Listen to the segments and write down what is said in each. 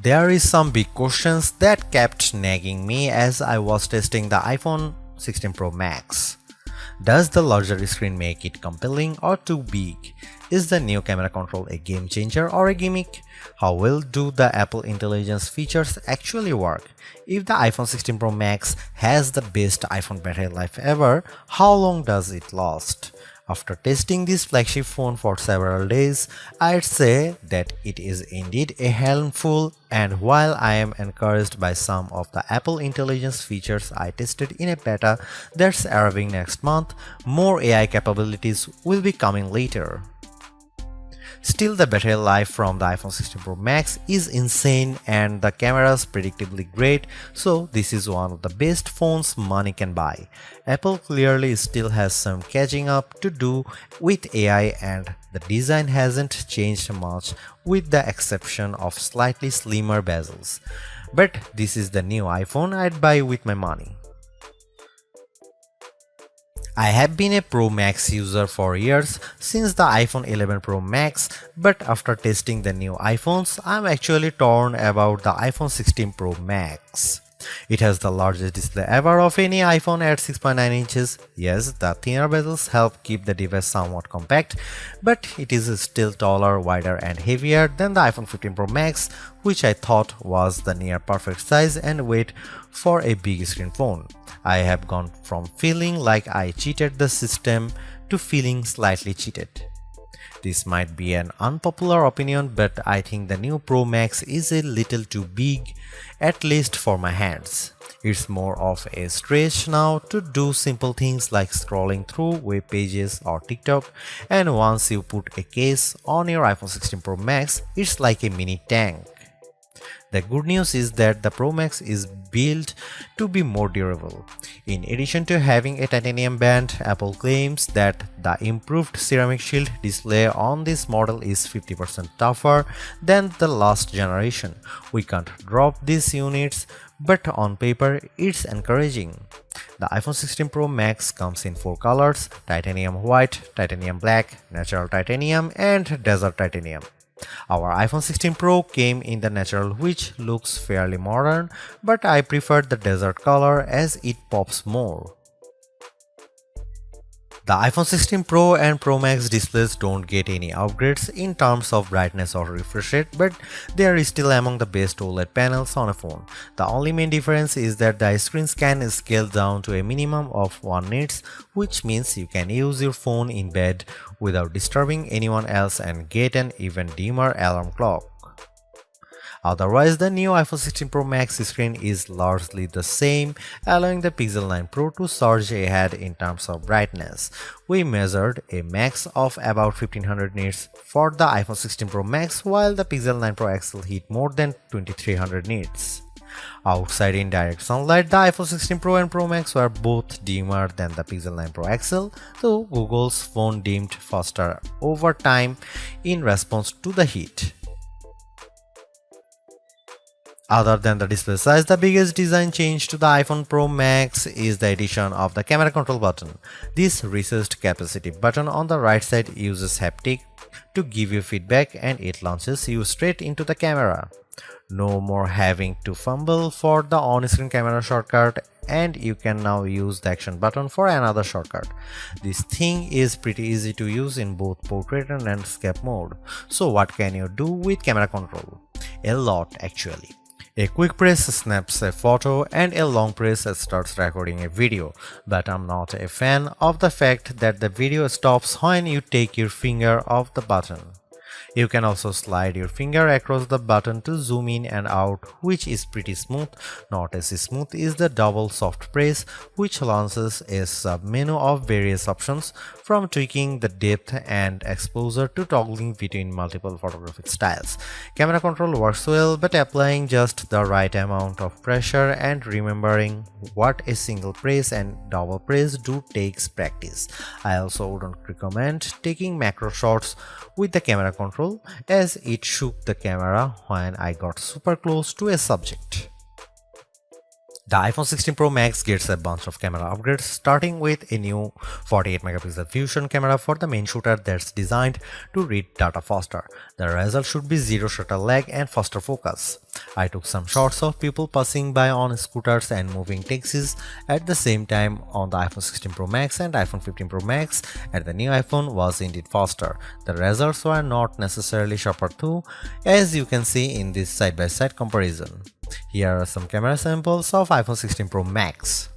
There is some big questions that kept nagging me as I was testing the iPhone 16 Pro Max. Does the larger screen make it compelling or too big? Is the new camera control a game changer or a gimmick? How well do the Apple Intelligence features actually work? If the iPhone 16 Pro Max has the best iPhone battery life ever, how long does it last? After testing this flagship phone for several days, I'd say that it is indeed a handful, and while I am encouraged by some of the Apple Intelligence features I tested in a beta that's arriving next month, more AI capabilities will be coming later. Still, the battery life from the iPhone 16 Pro Max is insane and the camera's predictably great, so this is one of the best phones money can buy. Apple clearly still has some catching up to do with AI, and the design hasn't changed much with the exception of slightly slimmer bezels. But this is the new iPhone I'd buy with my money. I have been a Pro Max user for years, since the iPhone 11 Pro Max, but after testing the new iPhones, I'm actually torn about the iPhone 16 Pro Max. It has the largest display ever of any iPhone at 6.9 inches. Yes, the thinner bezels help keep the device somewhat compact, but it is still taller, wider and heavier than the iPhone 15 Pro Max, which I thought was the near perfect size and weight for a big screen phone. I have gone from feeling like I cheated the system to feeling slightly cheated. This might be an unpopular opinion, but I think the new Pro Max is a little too big, at least for my hands. It's more of a stretch now to do simple things like scrolling through web pages or TikTok, and once you put a case on your iPhone 16 Pro Max, it's like a mini tank. The good news is that the Pro Max is built to be more durable. In addition to having a titanium band, Apple claims that the improved ceramic shield display on this model is 50% tougher than the last generation. We can't drop these units, but on paper it's encouraging. The iPhone 16 Pro Max comes in 4 colors: titanium white, titanium black, natural titanium and desert titanium. Our iPhone 16 Pro came in the natural, which looks fairly modern, but I prefer the desert color as it pops more. The iPhone 16 Pro and Pro Max displays don't get any upgrades in terms of brightness or refresh rate, but they are still among the best OLED panels on a phone. The only main difference is that the screens can scale down to a minimum of 1 nits, which means you can use your phone in bed without disturbing anyone else and get an even dimmer alarm clock. Otherwise, the new iPhone 16 Pro Max screen is largely the same, allowing the Pixel 9 Pro to surge ahead in terms of brightness. We measured a max of about 1500 nits for the iPhone 16 Pro Max, while the Pixel 9 Pro XL hit more than 2300 nits. Outside in direct sunlight, the iPhone 16 Pro and Pro Max were both dimmer than the Pixel 9 Pro XL, though Google's phone dimmed faster over time in response to the heat. Other than the display size, the biggest design change to the iPhone Pro Max is the addition of the camera control button. This recessed capacitive button on the right side uses haptic to give you feedback, and it launches you straight into the camera. No more having to fumble for the on-screen camera shortcut, and you can now use the action button for another shortcut. This thing is pretty easy to use in both portrait and landscape mode. So what can you do with camera control? A lot, actually. A quick press snaps a photo and a long press starts recording a video, but I'm not a fan of the fact that the video stops when you take your finger off the button. You can also slide your finger across the button to zoom in and out, which is pretty smooth. Not as smooth is the double soft press, which launches a sub-menu of various options, from tweaking the depth and exposure to toggling between multiple photographic styles. Camera control works well, but applying just the right amount of pressure and remembering what a single press and double press do takes practice. I also wouldn't recommend taking macro shots with the camera control, as it shook the camera when I got super close to a subject. The iPhone 16 Pro Max gets a bunch of camera upgrades, starting with a new 48 megapixel fusion camera for the main shooter that's designed to read data faster. The result should be zero shutter lag and faster focus. I took some shots of people passing by on scooters and moving taxis at the same time on the iPhone 16 Pro Max and iPhone 15 Pro Max, and the new iPhone was indeed faster. The results were not necessarily sharper too, as you can see in this side-by-side comparison. Here are some camera samples of iPhone 16 Pro Max.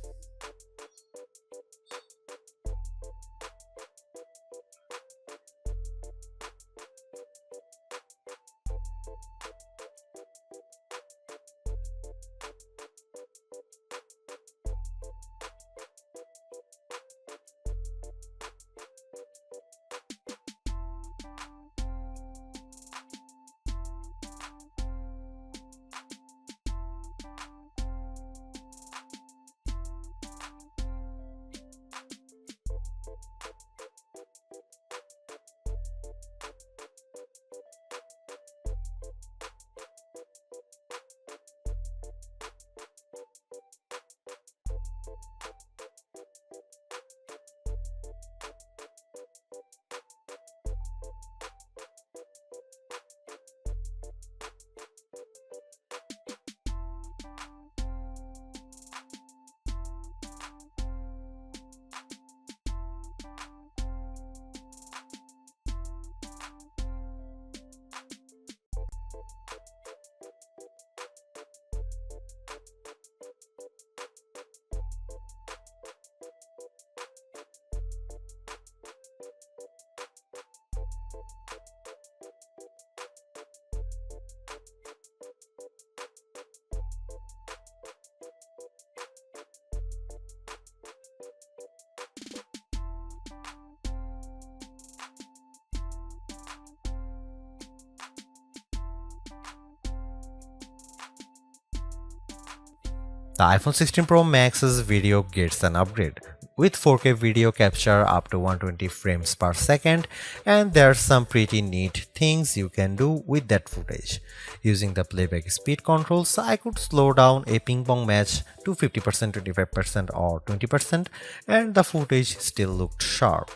The iPhone 16 Pro Max's video gets an upgrade with 4K video capture up to 120 frames per second, and there's some pretty neat things you can do with that footage. Using the playback speed controls, I could slow down a ping pong match to 50%, 25% or 20%, and the footage still looked sharp.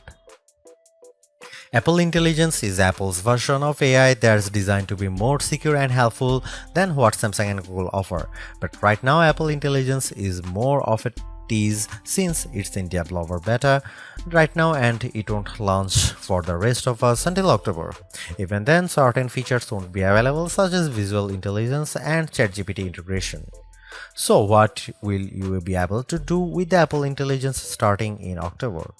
Apple Intelligence is Apple's version of AI that's designed to be more secure and helpful than what Samsung and Google offer. But right now, Apple Intelligence is more of a tease since it's in developer beta right now and it won't launch for the rest of us until October. Even then, certain features won't be available such as visual intelligence and ChatGPT integration. So what will you be able to do with the Apple Intelligence starting in October?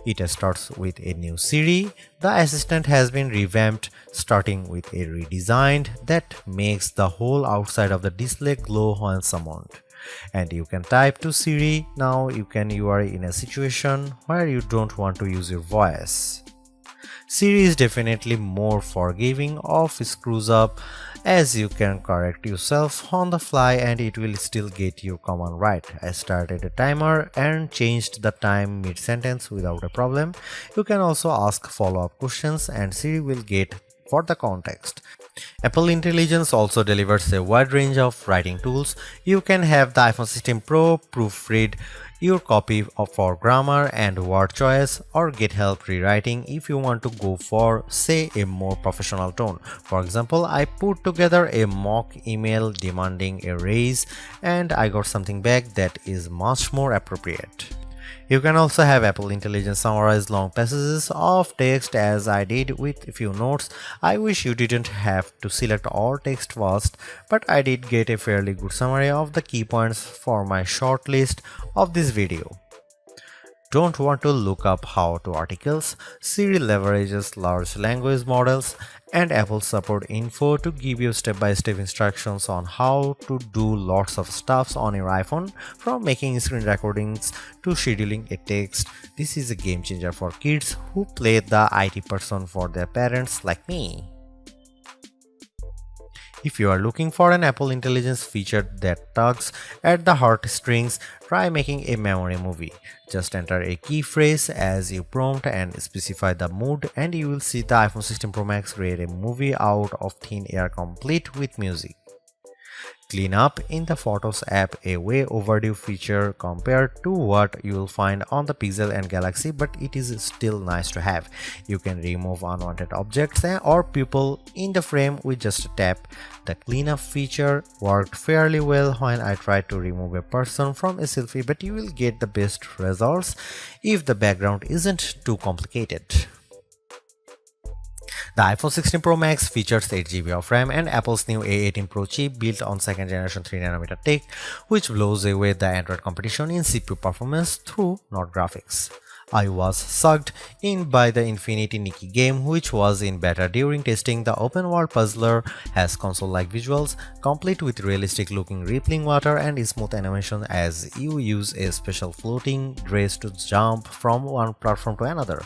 It starts with a new Siri. The assistant has been revamped, starting with a redesigned that makes the whole outside of the display glow when summoned. And you can type to Siri. Now you are in a situation where you don't want to use your voice. Siri is definitely more forgiving of screws up, as you can correct yourself on the fly and it will still get your command right. I started a timer and changed the time mid-sentence without a problem. You can also ask follow-up questions and Siri will get for the context. Apple Intelligence also delivers a wide range of writing tools. You can have the iPhone 16 Pro proofread your copy for grammar and word choice, or get help rewriting if you want to go for, say, a more professional tone. For example, I put together a mock email demanding a raise and I got something back that is much more appropriate. You can also have Apple Intelligence summarize long passages of text as I did with a few notes. I wish you didn't have to select all text first, but I did get a fairly good summary of the key points for my short list of this video. Don't want to look up how-to articles? Siri leverages large language models and Apple support info to give you step-by-step instructions on how to do lots of stuffs on your iPhone, from making screen recordings to scheduling a text. This is a game changer for kids who play the IT person for their parents like me. If you are looking for an Apple Intelligence feature that tugs at the heartstrings, try making a memory movie. Just enter a key phrase as you prompt and specify the mood, and you will see the iPhone 16 Pro Max create a movie out of thin air complete with music. cleanup in the Photos app, a way overdue feature compared to what you will find on the Pixel and Galaxy, but it is still nice to have. You can remove unwanted objects or people in the frame with just a tap. The cleanup feature worked fairly well when I tried to remove a person from a selfie, but you will get the best results if the background isn't too complicated. The iPhone 16 Pro Max features 8GB of RAM and Apple's new A18 Pro chip built on 2nd generation 3nm tech, which blows away the Android competition in CPU performance through not graphics. I was sucked in by the Infinity Nikki game, which was in beta during testing. The open world puzzler has console-like visuals, complete with realistic looking rippling water and smooth animation as you use a special floating dress to jump from one platform to another.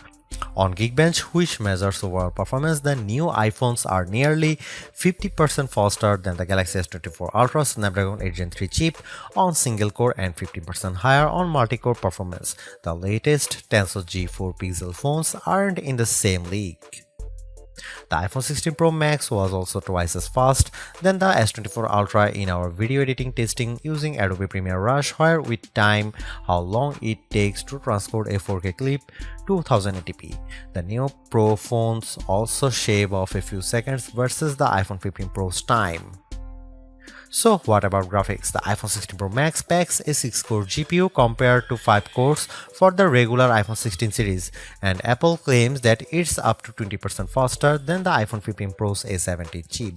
On Geekbench, which measures overall performance, the new iPhones are nearly 50% faster than the Galaxy S24 Ultra Snapdragon 8 Gen 3 chip on single core and 15% higher on multi-core performance. The latest Tensor G4 Pixel phones aren't in the same league. The iPhone 16 Pro Max was also twice as fast than the S24 Ultra in our video editing testing using Adobe Premiere Rush, where we time how long it takes to transport a 4K clip to 1080p. The new Pro phones also shave off a few seconds versus the iPhone 15 Pro's time. So what about graphics? The iPhone 16 Pro Max packs a 6-core GPU compared to 5 cores for the regular iPhone 16 series, and Apple claims that it's up to 20% faster than the iPhone 15 Pro's A70 chip.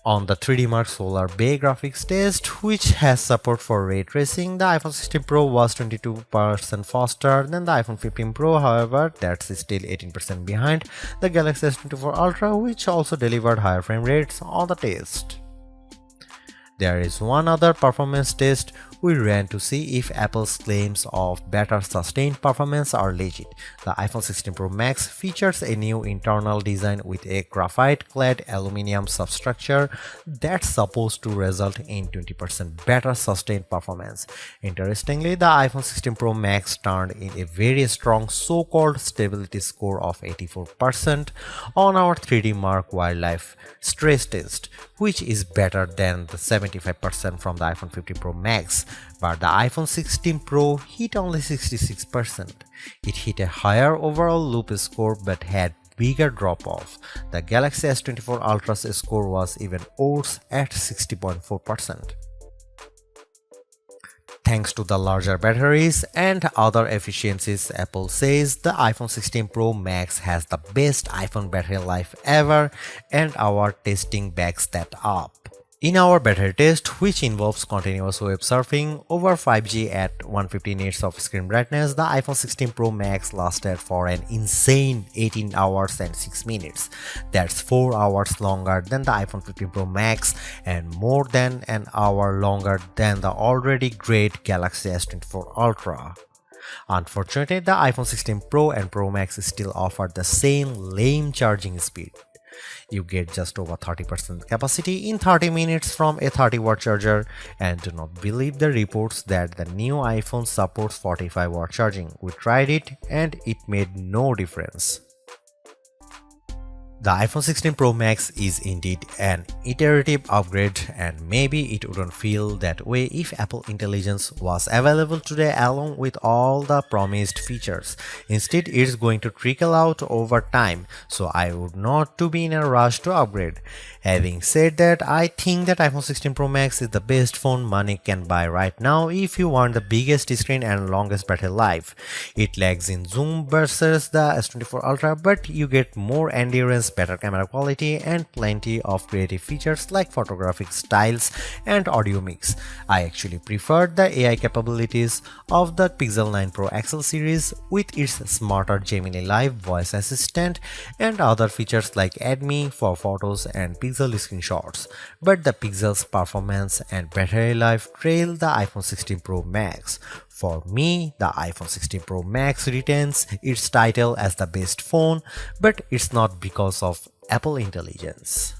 On the 3D Mark Solar Bay graphics test, which has support for ray tracing, the iPhone 16 Pro was 22% faster than the iPhone 15 Pro. However, that's still 18% behind the Galaxy S24 Ultra, which also delivered higher frame rates on the test. There is one other performance test we ran to see if Apple's claims of better sustained performance are legit. The iPhone 16 Pro Max features a new internal design with a graphite-clad aluminum substructure that's supposed to result in 20% better sustained performance. Interestingly, the iPhone 16 Pro Max turned in a very strong so-called stability score of 84% on our 3D Mark Wildlife stress test, which is better than the 75% from the iPhone 15 Pro Max. But the iPhone 16 Pro hit only 66%. It hit a higher overall loop score but had bigger drop-off. The Galaxy S24 Ultra's score was even worse at 60.4%. Thanks to the larger batteries and other efficiencies, Apple says the iPhone 16 Pro Max has the best iPhone battery life ever, and our testing backs that up. In our battery test, which involves continuous web surfing over 5G at 150 nits of screen brightness, the iPhone 16 Pro Max lasted for an insane 18 hours and 6 minutes. That's 4 hours longer than the iPhone 15 Pro Max and more than an hour longer than the already great Galaxy S24 Ultra. Unfortunately, the iPhone 16 Pro and Pro Max still offer the same lame charging speed. You get just over 30% capacity in 30 minutes from a 30-watt charger, and do not believe the reports that the new iPhone supports 45-watt charging. We tried it and it made no difference. The iPhone 16 Pro Max is indeed an iterative upgrade, and maybe it wouldn't feel that way if Apple Intelligence was available today along with all the promised features. Instead, it's going to trickle out over time, so I would not to be in a rush to upgrade. Having said that, I think that iPhone 16 Pro Max is the best phone money can buy right now if you want the biggest screen and longest battery life. It lags in zoom versus the S24 Ultra, but you get more endurance, better camera quality, and plenty of creative features like photographic styles and audio mix. I actually preferred the AI capabilities of the Pixel 9 Pro XL series with its smarter Gemini Live voice assistant and other features like Add Me for photos and Pixel screenshots. But the Pixel's performance and battery life trail the iPhone 16 Pro Max. For me, the iPhone 16 Pro Max retains its title as the best phone, but it's not because of Apple Intelligence.